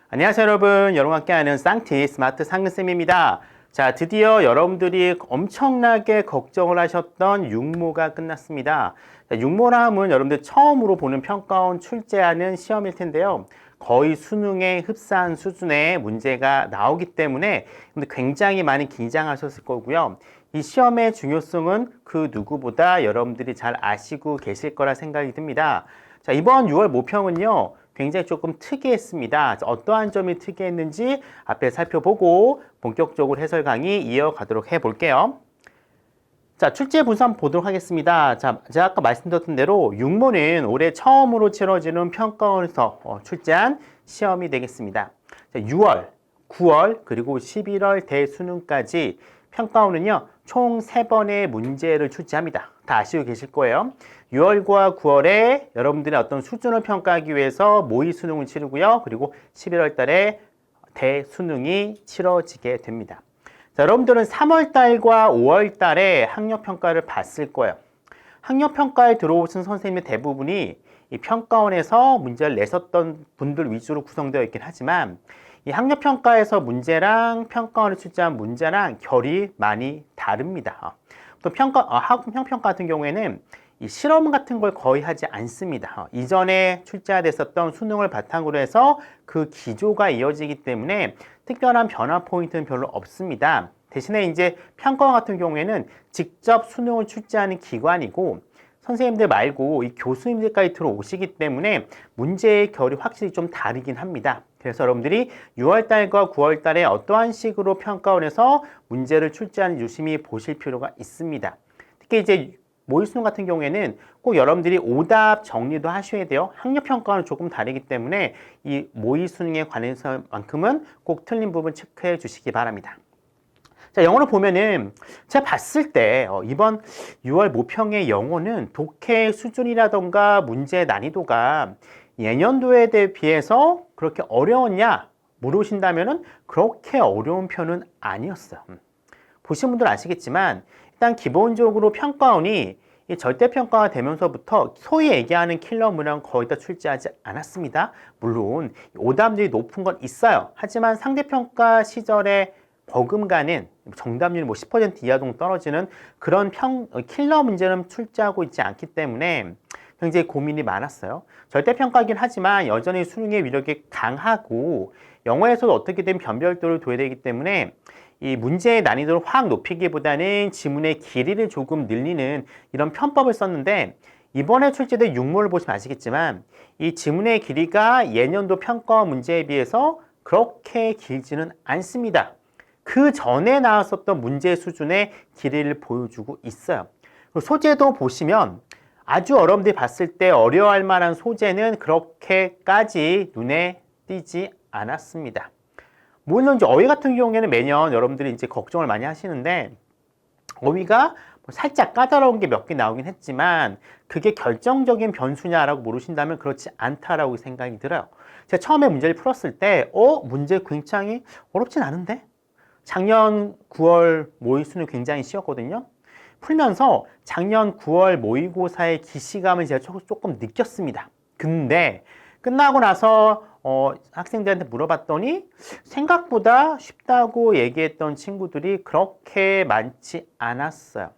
안녕하세요 여러분. 여러분과 함께하는 쌍티 스마트 상근쌤입니다. 자, 드디어 여러분들이 엄청나게 걱정을 하셨던 육모가 끝났습니다. 자, 육모라 함은 여러분들 처음으로 보는 평가원 출제하는 시험일 텐데요. 거의 수능에 흡사한 수준의 문제가 나오기 때문에 굉장히 많이 긴장하셨을 거고요. 이 시험의 중요성은 그 누구보다 여러분들이 잘 아시고 계실 거라 생각이 듭니다. 자, 이번 6월 모평은요. 굉장히 조금 특이했습니다. 어떠한 점이 특이했는지 앞에 살펴보고 본격적으로 해설 강의 이어가도록 해볼게요. 자, 출제 분수 한번 보도록 하겠습니다. 자, 제가 아까 말씀드렸던 대로 육모는 올해 처음으로 치러지는 평가원에서 출제한 시험이 되겠습니다. 자, 6월, 9월, 그리고 11월 대수능까지 평가원은요, 총 3번의 문제를 출제합니다. 다 아시고 계실 거예요. 6월과 9월에 여러분들의 어떤 수준을 평가하기 위해서 모의 수능을 치르고요. 그리고 11월 달에 대수능이 치러지게 됩니다. 자, 여러분들은 3월 달과 5월 달에 학력 평가를 봤을 거예요. 학력 평가에 들어오신 선생님의 대부분이 이 평가원에서 문제를 냈었던 분들 위주로 구성되어 있긴 하지만 이 학력 평가에서 문제랑 평가원에 출제한 문제랑 결이 많이 다릅니다. 또 학력 평가 같은 경우에는 이 실험 같은 걸 거의 하지 않습니다. 이전에 출제됐었던 수능을 바탕으로 해서 그 기조가 이어지기 때문에 특별한 변화 포인트는 별로 없습니다. 대신에 이제 평가원 같은 경우에는 직접 수능을 출제하는 기관이고 선생님들 말고 이 교수님들까지 들어오시기 때문에 문제의 결이 확실히 좀 다르긴 합니다. 그래서 여러분들이 6월달과 9월달에 어떠한 식으로 평가원에서 문제를 출제하는지 유심히 보실 필요가 있습니다. 특히 이제 모의 수능 같은 경우에는 꼭 여러분들이 오답 정리도 하셔야 돼요. 학력 평가는 조금 다르기 때문에 이 모의 수능에 관해서만큼은 꼭 틀린 부분 체크해 주시기 바랍니다. 자, 영어로 보면은 제가 봤을 때 이번 6월 모평의 영어는 독해 수준이라던가 문제 난이도가 예년도에 비해서 그렇게 어려웠냐 물으신다면은 그렇게 어려운 편은 아니었어요. 보신 분들 아시겠지만 일단 기본적으로 평가원이 이 절대평가가 되면서부터 소위 얘기하는 킬러 문항 거의 다 출제하지 않았습니다. 물론 오답률이 높은 건 있어요. 하지만 상대평가 시절에 버금가는 정답률이 10% 이하 정도 떨어지는 그런 킬러 문제는 출제하고 있지 않기 때문에 굉장히 고민이 많았어요. 절대평가긴 하지만 여전히 수능의 위력이 강하고 영어에서도 어떻게든 변별도를 둬야 되기 때문에 이 문제의 난이도를 확 높이기보다는 지문의 길이를 조금 늘리는 이런 편법을 썼는데 이번에 출제된 육모를 보시면 아시겠지만 이 지문의 길이가 예년도 평가 문제에 비해서 그렇게 길지는 않습니다. 그 전에 나왔었던 문제 수준의 길이를 보여주고 있어요. 소재도 보시면 아주 여러분들이 봤을 때 어려워할 만한 소재는 그렇게까지 눈에 띄지 않았습니다. 물론 이제 어휘 같은 경우에는 매년 여러분들이 이제 걱정을 많이 하시는데 어휘가 살짝 까다로운 게 몇 개 나오긴 했지만 그게 결정적인 변수냐라고 물으신다면 그렇지 않다라고 생각이 들어요. 제가 처음에 문제를 풀었을 때 문제 굉장히 어렵진 않은데? 작년 9월 모의수능 굉장히 쉬웠거든요. 풀면서 작년 9월 모의고사의 기시감을 제가 조금 느꼈습니다. 근데 끝나고 나서 학생들한테 물어봤더니 생각보다 쉽다고 얘기했던 친구들이 그렇게 많지 않았어요.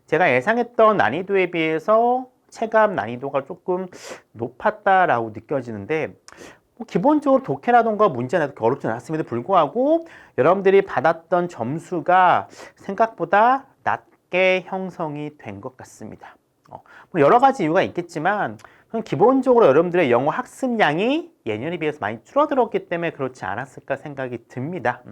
제가 예상했던 난이도에 비해서 체감 난이도가 조금 높았다라고 느껴지는데 기본적으로 독해라던가 문제나 그렇게 어렵지 않았음에도 불구하고 여러분들이 받았던 점수가 생각보다 낮게 형성이 된 것 같습니다. 여러 가지 이유가 있겠지만 기본적으로 여러분들의 영어 학습량이 예년에 비해서 많이 줄어들었기 때문에 그렇지 않았을까 생각이 듭니다.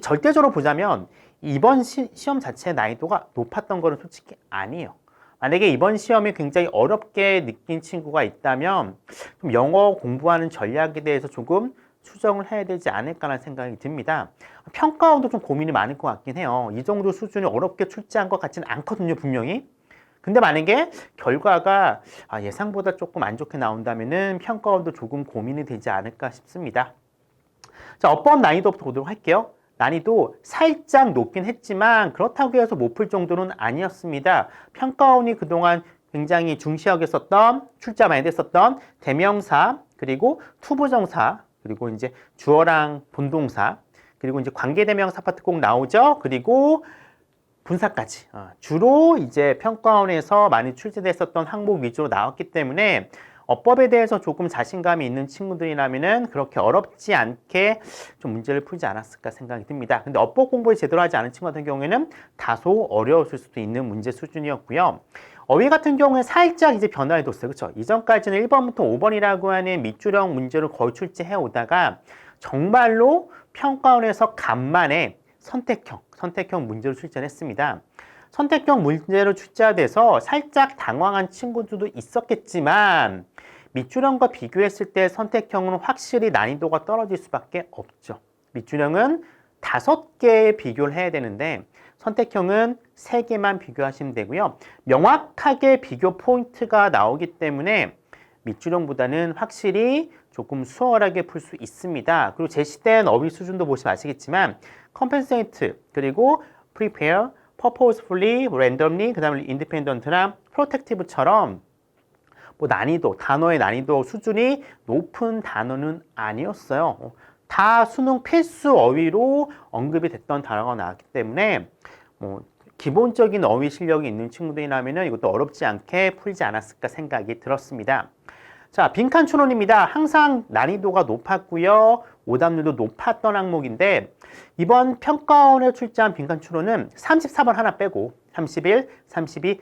절대적으로 보자면 이번 시험 자체의 난이도가 높았던 거는 솔직히 아니에요. 만약에 이번 시험이 굉장히 어렵게 느낀 친구가 있다면 좀 영어 공부하는 전략에 대해서 조금 수정을 해야 되지 않을까라는 생각이 듭니다. 평가원도 좀 고민이 많을 것 같긴 해요. 이 정도 수준이 어렵게 출제한 것 같지는 않거든요, 분명히. 근데 만약에 결과가 예상보다 조금 안 좋게 나온다면은 평가원도 조금 고민이 되지 않을까 싶습니다. 자, 어법 난이도부터 보도록 할게요. 난이도 살짝 높긴 했지만 그렇다고 해서 못 풀 정도는 아니었습니다. 평가원이 그동안 굉장히 중시하게 썼던 출제 많이 됐었던 대명사 그리고 투부정사 그리고 이제 주어랑 본동사, 그리고 이제 관계대명사 파트 꼭 나오죠. 그리고 분사까지. 주로 이제 평가원에서 많이 출제됐었던 항목 위주로 나왔기 때문에 어법에 대해서 조금 자신감이 있는 친구들이라면은 그렇게 어렵지 않게 좀 문제를 풀지 않았을까 생각이 듭니다. 근데 어법 공부를 제대로 하지 않은 친구 같은 경우에는 다소 어려웠을 수도 있는 문제 수준이었고요. 어휘 같은 경우에 살짝 이제 변화를 뒀어요. 그렇죠? 이전까지는 1번부터 5번이라고 하는 밑줄형 문제를 거의 출제해 오다가 정말로 평가원에서 간만에 선택형 문제를 출제했습니다. 선택형 문제로 출제돼서 살짝 당황한 친구들도 있었겠지만 밑줄형과 비교했을 때 선택형은 확실히 난이도가 떨어질 수밖에 없죠. 밑줄형은 5개 비교를 해야 되는데 선택형은 3개만 비교하시면 되고요. 명확하게 비교 포인트가 나오기 때문에 밑줄형보다는 확실히 조금 수월하게 풀 수 있습니다. 그리고 제시된 어휘 수준도 보시면 아시겠지만 compensate, 그리고 prepare, purposefully, randomly, 그 다음에 independent나 protective처럼 뭐 난이도, 단어의 난이도 수준이 높은 단어는 아니었어요. 다 수능 필수 어휘로 언급이 됐던 단어가 나왔기 때문에 뭐 기본적인 어휘 실력이 있는 친구들이라면 이것도 어렵지 않게 풀지 않았을까 생각이 들었습니다. 자, 빈칸 추론입니다. 항상 난이도가 높았고요. 오답률도 높았던 항목인데 이번 평가원에 출제한 빈칸 추론은 34번 하나 빼고 31, 32,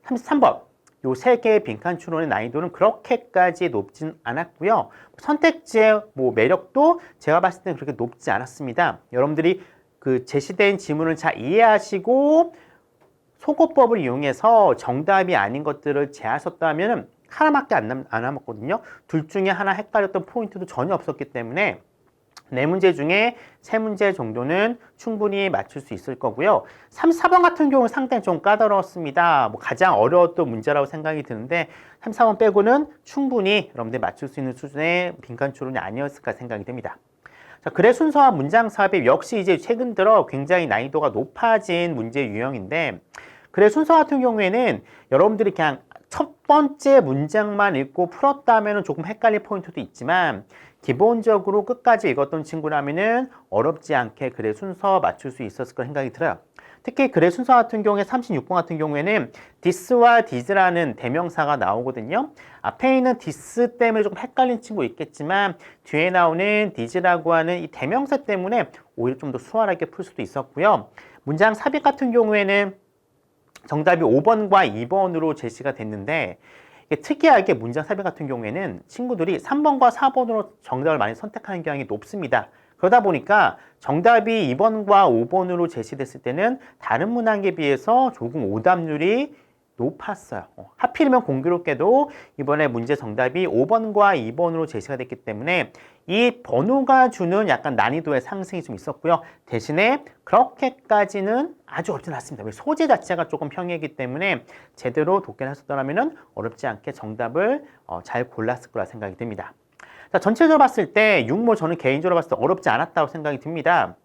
33번 요 3개의 빈칸 추론의 난이도는 그렇게까지 높진 않았고요. 선택지의 매력도 제가 봤을 때는 그렇게 높지 않았습니다. 여러분들이 그 제시된 지문을 잘 이해하시고 소거법을 이용해서 정답이 아닌 것들을 제하셨다면 하나밖에 안 남았거든요. 둘 중에 하나 헷갈렸던 포인트도 전혀 없었기 때문에 4문제 중에 3문제 정도는 충분히 맞출 수 있을 거고요. 34번 같은 경우는 상당히 좀 까다로웠습니다. 가장 어려웠던 문제라고 생각이 드는데 34번 빼고는 충분히 여러분들 맞출 수 있는 수준의 빈칸 추론이 아니었을까 생각이 됩니다. 자, 글의 순서와 문장 삽입 역시 이제 최근 들어 굉장히 난이도가 높아진 문제 유형인데 글의 순서 같은 경우에는 여러분들이 그냥 첫 번째 문장만 읽고 풀었다면 조금 헷갈릴 포인트도 있지만 기본적으로 끝까지 읽었던 친구라면 어렵지 않게 글의 순서 맞출 수 있었을 거 생각이 들어요. 특히 글의 순서 같은 경우에 36번 같은 경우에는 this와 this라는 대명사가 나오거든요. 앞에 있는 this 때문에 조금 헷갈린 친구 있겠지만 뒤에 나오는 this라고 하는 이 대명사 때문에 오히려 좀 더 수월하게 풀 수도 있었고요. 문장 삽입 같은 경우에는 정답이 5번과 2번으로 제시가 됐는데 특이하게 문장 삽입 같은 경우에는 친구들이 3번과 4번으로 정답을 많이 선택하는 경향이 높습니다. 그러다 보니까 정답이 2번과 5번으로 제시됐을 때는 다른 문항에 비해서 조금 오답률이 높았어요. 하필이면 공교롭게도 이번에 문제 정답이 5번과 2번으로 제시가 됐기 때문에 이 번호가 주는 약간 난이도의 상승이 좀 있었고요. 대신에 그렇게까지는 아주 어렵진 않습니다. 소재 자체가 조금 평이하기 때문에 제대로 독해를 하셨더라면 어렵지 않게 정답을 잘 골랐을 거라 생각이 듭니다. 자, 전체적으로 봤을 때 6모 저는 개인적으로 봤을 때 어렵지 않았다고 생각이 듭니다.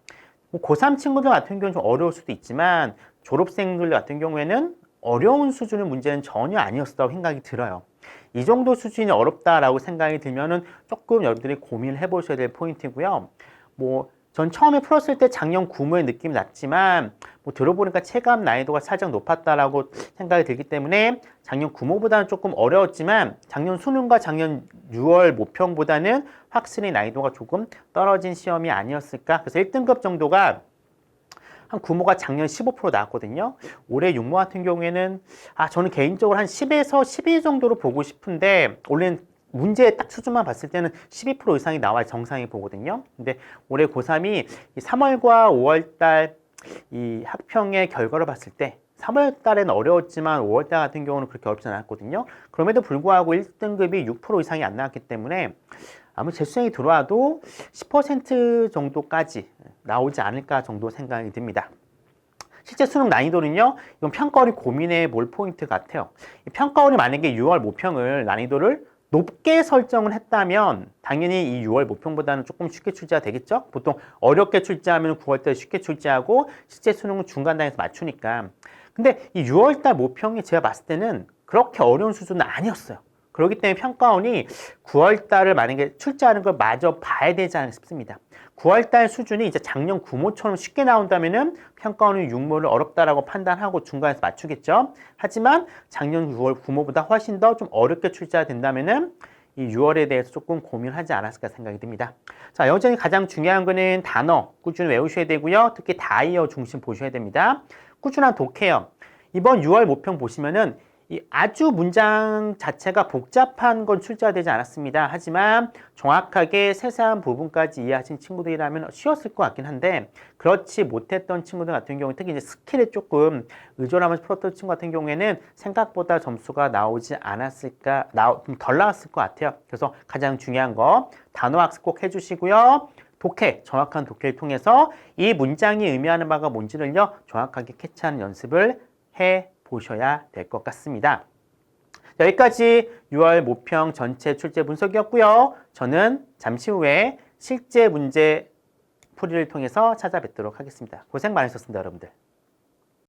고3 친구들 같은 경우는 좀 어려울 수도 있지만 졸업생들 같은 경우에는 어려운 수준의 문제는 전혀 아니었다고 생각이 들어요. 이 정도 수준이 어렵다라고 생각이 들면은 조금 여러분들이 고민을 해보셔야 될 포인트고요. 전 처음에 풀었을 때 작년 구모의 느낌이 났지만 들어보니까 체감 난이도가 살짝 높았다라고 생각이 들기 때문에 작년 구모보다는 조금 어려웠지만 작년 수능과 작년 6월 모평보다는 확실히 난이도가 조금 떨어진 시험이 아니었을까. 그래서 1등급 정도가 한 구모가 작년 15% 나왔거든요. 올해 육모 같은 경우에는 저는 개인적으로 한 10에서 12 정도로 보고 싶은데 원래는 문제 딱 수준만 봤을 때는 12% 이상이 나와야 정상이 보거든요. 근데 올해 고3이 3월과 5월달 이 학평의 결과를 봤을 때 3월 달에는 어려웠지만 5월 달 같은 경우는 그렇게 어렵지 않았거든요. 그럼에도 불구하고 1등급이 6% 이상이 안 나왔기 때문에 아무리 재수생이 들어와도 10% 정도까지 나오지 않을까 정도 생각이 듭니다. 실제 수능 난이도는요, 이건 평가원이 고민해 볼 포인트 같아요. 이 평가원이 만약에 6월 모평을 난이도를 높게 설정을 했다면 당연히 이 6월 모평보다는 조금 쉽게 출제가 되겠죠? 보통 어렵게 출제하면 9월달에 쉽게 출제하고 실제 수능은 중간 단에서 맞추니까. 근데 이 6월달 모평이 제가 봤을 때는 그렇게 어려운 수준은 아니었어요. 그렇기 때문에 평가원이 9월 달을 만약에 출제하는 걸 마저 봐야 되지 않을까 싶습니다. 9월 달 수준이 이제 작년 구모처럼 쉽게 나온다면은 평가원은 육모를 어렵다라고 판단하고 중간에서 맞추겠죠. 하지만 작년 6월 구모보다 훨씬 더 좀 어렵게 출제가 된다면은 이 6월에 대해서 조금 고민하지 않았을까 생각이 듭니다. 자, 여전히 가장 중요한 거는 단어 꾸준히 외우셔야 되고요. 특히 다이어 중심 보셔야 됩니다. 꾸준한 독해요. 이번 6월 모평 보시면은 이 아주 문장 자체가 복잡한 건 출제가 되지 않았습니다. 하지만 정확하게 세세한 부분까지 이해하신 친구들이라면 쉬웠을 것 같긴 한데 그렇지 못했던 친구들 같은 경우는 특히 이제 스킬에 조금 의존하면서 풀었던 친구 같은 경우에는 생각보다 점수가 나오지 않았을까, 좀 덜 나왔을 것 같아요. 그래서 가장 중요한 거 단어 학습 꼭 해주시고요. 독해, 정확한 독해를 통해서 이 문장이 의미하는 바가 뭔지를요 정확하게 캐치하는 연습을 해 보셔야 될 것 같습니다. 여기까지 6월 모평 전체 출제 분석이었고요. 저는 잠시 후에 실제 문제 풀이를 통해서 찾아뵙도록 하겠습니다. 고생 많으셨습니다, 여러분들.